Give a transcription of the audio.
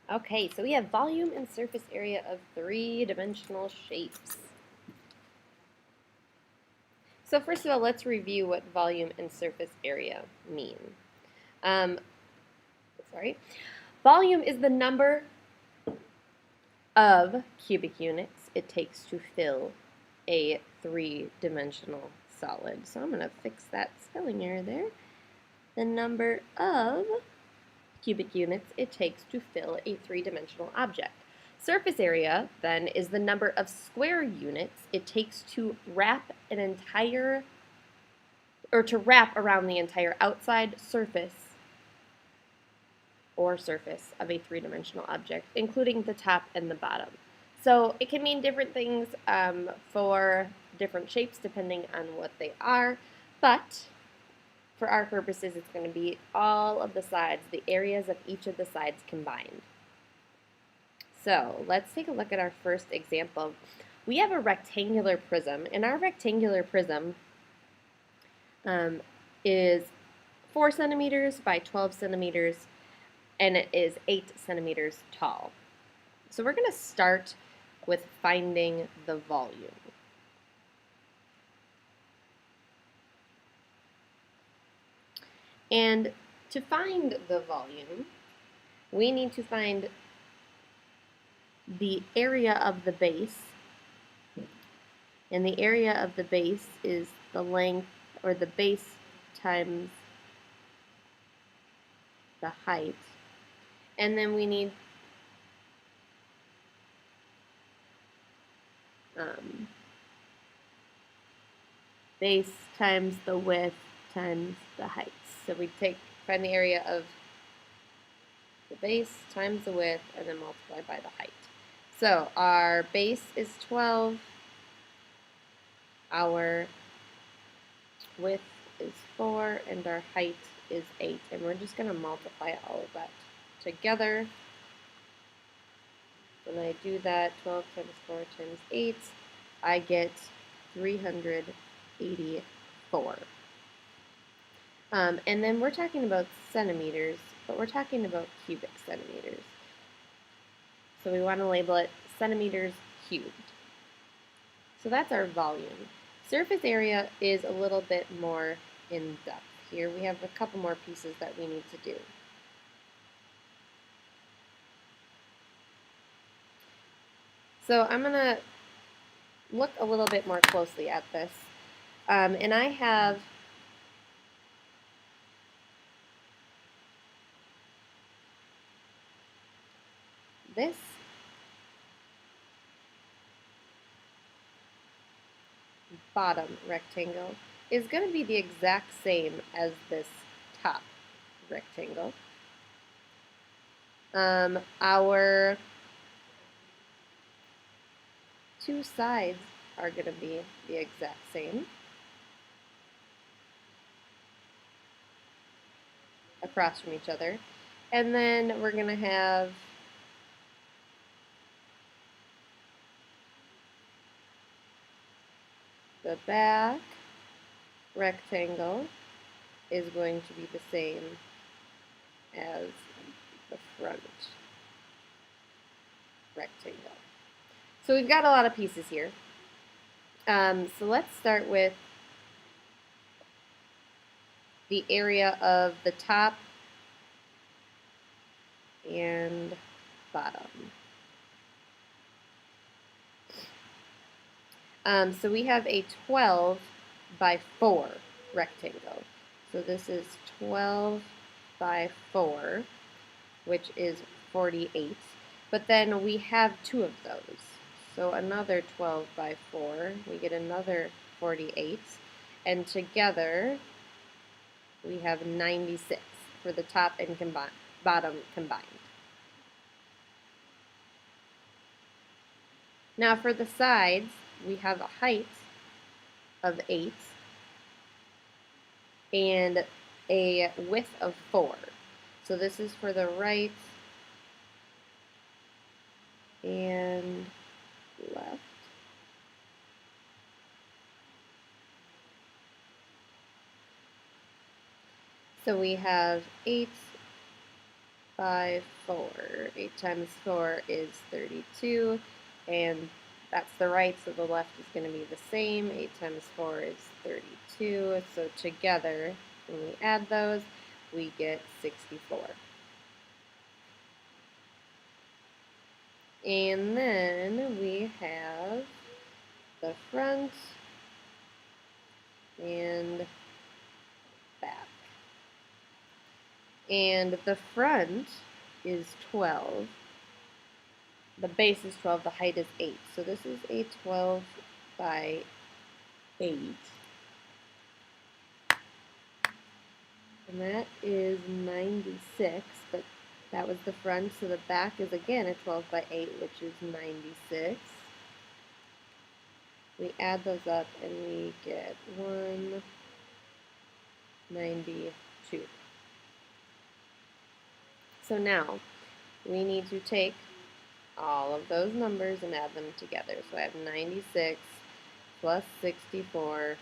Okay, so we have volume and surface area of three-dimensional shapes. So first of all, let's review what volume and surface area mean. Um, sorry. Volume is the number of cubic units it takes to fill a three-dimensional solid. So I'm going to fix that spelling error there. The number of cubic units it takes to fill a three-dimensional object. Surface area, then, is the number of square units it takes to wrap an entire, or to wrap around the entire outside surface or surface of a three-dimensional object, including the top and the bottom. So it can mean different things for different shapes depending on what they are, but for our purposes, it's going to be all of the sides, the areas of each of the sides combined. So let's take a look at our first example. We have a rectangular prism, and our rectangular prism is 4 centimeters by 12 centimeters, and it is 8 centimeters tall. So we're going to start with finding the volume. And to find the volume, we need to find the area of the base, and the area of the base is the length, or the base times the height. And then we need base times the width times the height. So we find the area of the base times the width and then multiply by the height. So our base is 12, our width is 4, and our height is 8. And we're just going to multiply all of that together. When I do that, 12 times 4 times 8, I get 384. And then we're talking about centimeters, but we're talking about cubic centimeters. So we want to label it centimeters cubed. So that's our volume. Surface area is a little bit more in depth. Here we have a couple more pieces that we need to do. So I'm going to look a little bit more closely at this. And I have this bottom rectangle is going to be the exact same as this top rectangle. Our two sides are going to be the exact same across from each other. And then we're going to have the back rectangle is going to be the same as the front rectangle. So we've got a lot of pieces here. So let's start with the area of the top and bottom. So we have a 12 by 4 rectangle. So this is 12 by 4, which is 48. But then we have two of those. So another 12 by 4, we get another 48. And together, we have 96 for the top and bottom combined. Now for the sides, we have a height of 8 and a width of 4. So this is for the right and left. So we have 8 by 4. 8 times 4 is 32, and that's the right, so the left is going to be the same. 8 times 4 is 32, so together, when we add those, we get 64. And then we have the front and back. And the front is 12. The base is 12, the height is 8. So this is a 12 by 8. And that is 96, but that was the front, so the back is again a 12 by 8, which is 96. We add those up and we get 192. So now we need to take all of those numbers and add them together. So I have 96 plus 64